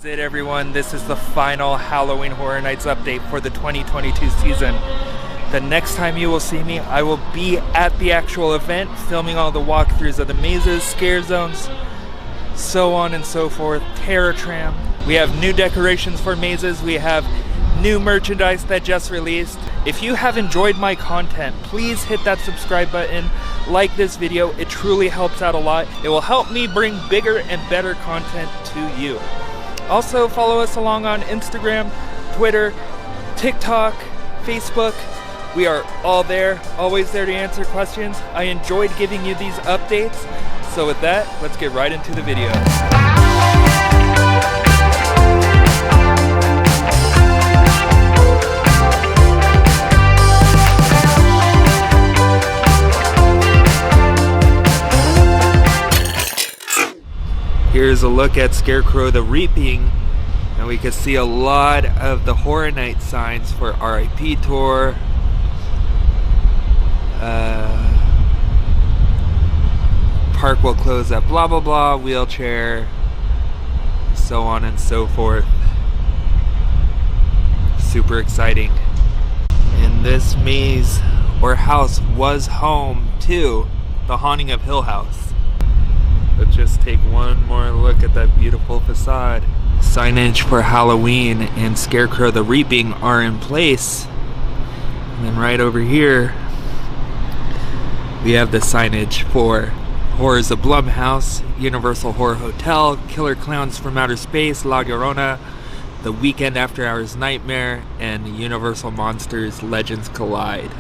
That's it, everyone. This is the final Halloween Horror Nights update for the 2022 season. The next time you will see me, I will be at the actual event, filming all the walkthroughs of the mazes, scare zones, so on and so forth, Terror Tram. We have new decorations for mazes. We have new merchandise that just released. If you have enjoyed my content, please hit that subscribe button, like this video. It truly helps out a lot. It will help me bring bigger and better content to you. Also, follow us along on Instagram, Twitter, TikTok, Facebook. We are all there, always there to answer questions. I enjoyed giving you these updates. So with that, let's get right into the video. Here's a look at Scarecrow The Reaping, and we can see a lot of the Horror Night signs for RIP Tour, park will close at blah blah blah, wheelchair, so on and so forth. Super exciting. And this maze or house was home to The Haunting of Hill House. Let's just take one more look at that beautiful facade. Signage for Halloween and Scarecrow The Reaping are in place. And then right over here, we have the signage for Horrors of Blumhouse, Universal Horror Hotel, Killer Klowns from Outer Space, La Llorona, The Weekend After Hours Nightmare, and Universal Monsters Legends Collide.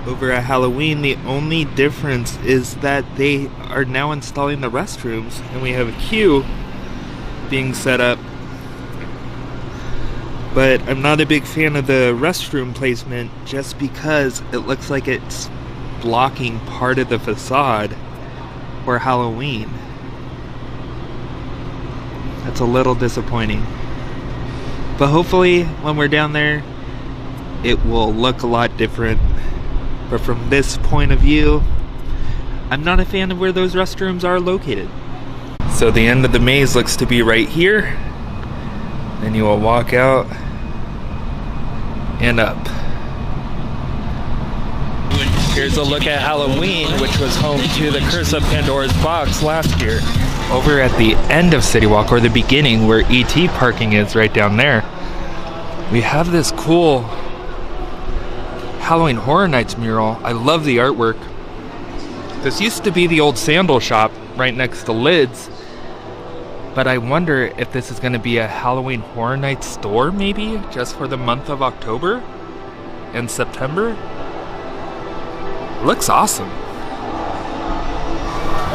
Over at Halloween, the only difference is that they are now installing the restrooms, and we have a queue being set up. But I'm not a big fan of the restroom placement just because it looks like it's blocking part of the facade for Halloween. That's a little disappointing. But hopefully when we're down there, it will look a lot different. But from this point of view, I'm not a fan of where those restrooms are located. So the end of the maze looks to be right here. Then you will walk out and up. Here's a look at Halloween, which was home to the Curse of Pandora's Box last year. Over at the end of City Walk, or the beginning where ET parking is right down there, we have this cool Halloween Horror Nights mural. I love the artwork. This used to be the old sandal shop right next to Lids, but I wonder if this is going to be a Halloween Horror Nights store, maybe just for the month of October and September. Looks awesome.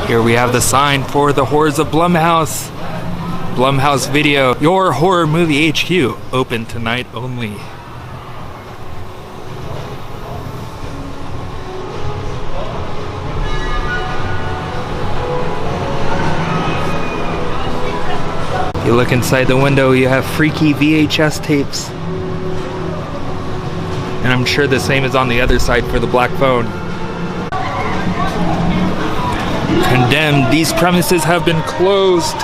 Here we have the sign for the Horrors of Blumhouse. Blumhouse Video, your horror movie HQ, open tonight only. You look inside the window, you have freaky VHS tapes. And I'm sure the same is on the other side for the black phone. Condemned, these premises have been closed.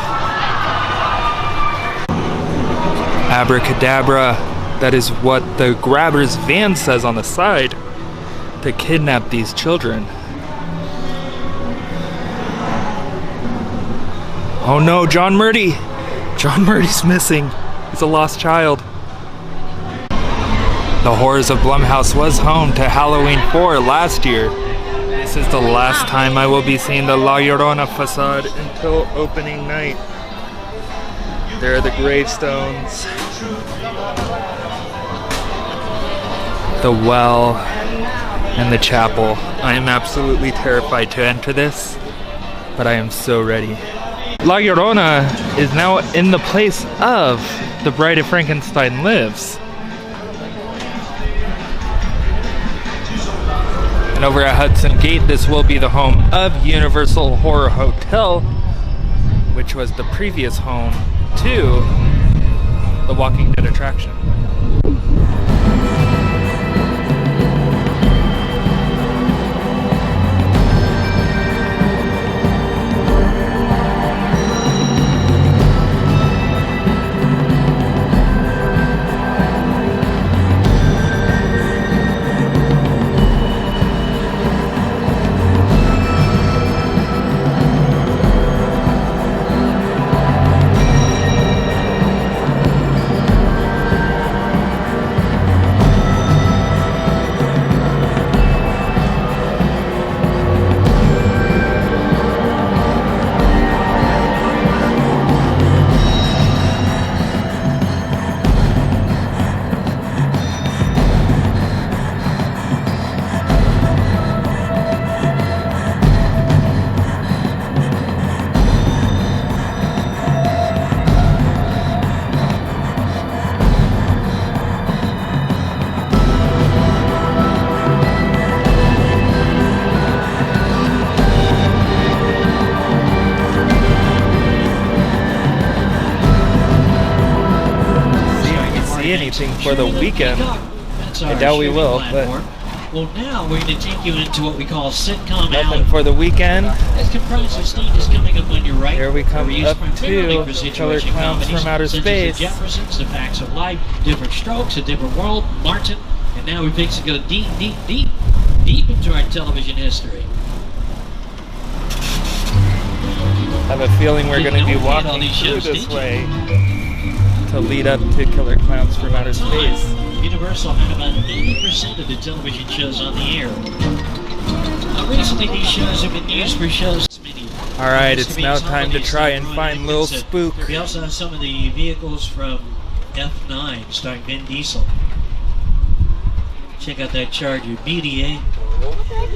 Abracadabra, that is what the grabber's van says on the side, to kidnap these children. Oh no, John Murdy! John Murdy's missing. He's a lost child. The Horrors of Blumhouse was home to Halloween 4 last year. This is the last time I will be seeing the La Llorona Facade until opening night. There are the gravestones, the well, and the chapel. I am absolutely terrified to enter this, but I am so ready. La Llorona is now in the place of The Bride of Frankenstein Lives. And over at Hudson Gate, this will be the home of Universal Horror Hotel, which was the previous home to the Walking Dead attraction. anything for the weekend. I doubt we will, but well, now we're going to take you into what we call sitcom nothing alley. for the weekend. It's comprised of stages coming up on your right. Here we come up primarily to for Killer situation Clowns comedies, from Outer such as Space. The Jeffersons, The Facts of Life, Different Strokes, A Different World, Martin, and now we fix to go deep into our television history. I have a feeling we're going to be walking through this way to lead up to Killer Clowns from Outer Space. Universal had about 80% of the television shows on the air. Recently, these shows have been used for shows. Alright, it's now time to try and find Lil Spook. We also have some of the vehicles from F9 starring Vin Diesel. Check out that Charger, BDA.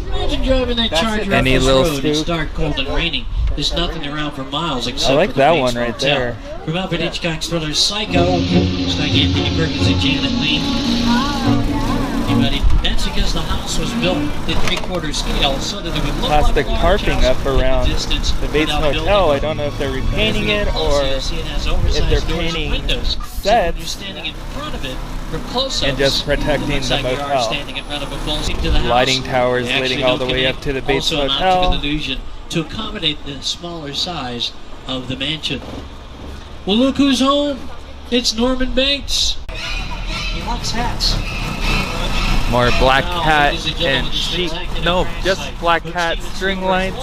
Imagine driving that Charger up this road. It's dark, cold, and raining. There's nothing around for miles except I like for the that Bates one right Motel. there. From Alfred Hitchcock's thriller Psycho, starring Anthony Perkins and Janet Leigh. Anybody? That's because the house was built in 3/4 scale so that it would look Plastic like a large tarping house up around in the distance the Bates without building Motel. one. I don't know if they're repainting it or if they're painting sets and just protecting the motel. Lighting towers leading all the way up to the Bates Motel. Illusion to accommodate the smaller size of the mansion. Well, look who's home. It's Norman Bates. He likes hats. More black cat and sheep. No, just black cat string lights.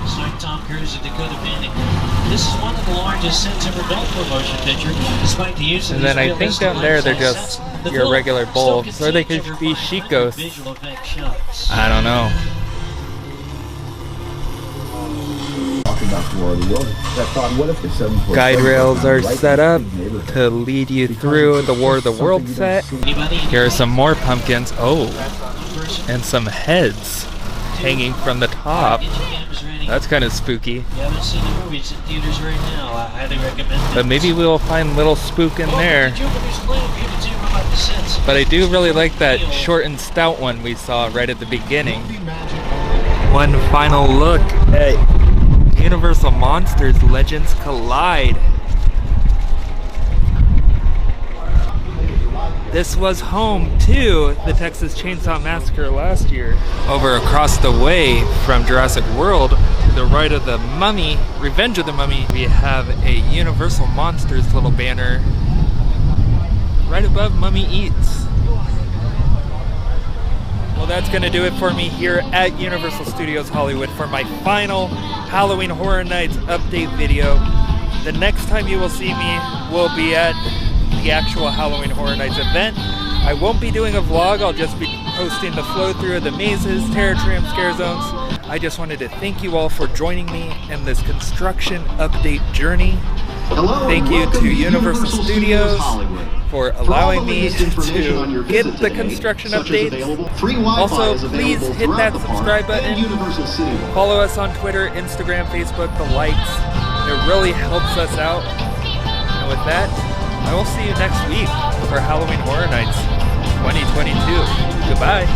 Starring Tom Cruise and Dakota Fanning. This is one of the largest sets ever built for a motion picture, despite the use of and then I think down there they're just your regular bulbs, or they could be sheet ghosts. I don't know. Guide rails are set up to lead you through the War of the Worlds set. Here are some more pumpkins. Oh, and some heads hanging from the top. That's kind of spooky. You haven't seen the movies in theaters right now. I highly recommend it. But maybe we'll find Little Spook in there. But I do really like that short and stout one we saw right at the beginning. One final look at Universal Monsters Legends Collide. This was home to the Texas Chainsaw Massacre last year. Over across the way from Jurassic World, to the right of the Mummy, Revenge of the Mummy, we have a Universal Monsters little banner right above Mummy Eats. Well, that's going to do it for me here at Universal Studios Hollywood for my final Halloween Horror Nights update video. The next time you will see me will be at the actual Halloween Horror Nights event. I won't be doing a vlog, I'll just be posting the flow through of the mazes, terror tram, scare zones. I just wanted to thank you all for joining me in this construction update journey. Thank you to Universal Studios for allowing me to get the construction updates. Also, please hit that subscribe button. Follow us on Twitter, Instagram, Facebook, the likes. It really helps us out. And with that, I will see you next week for Halloween Horror Nights 2022. Goodbye.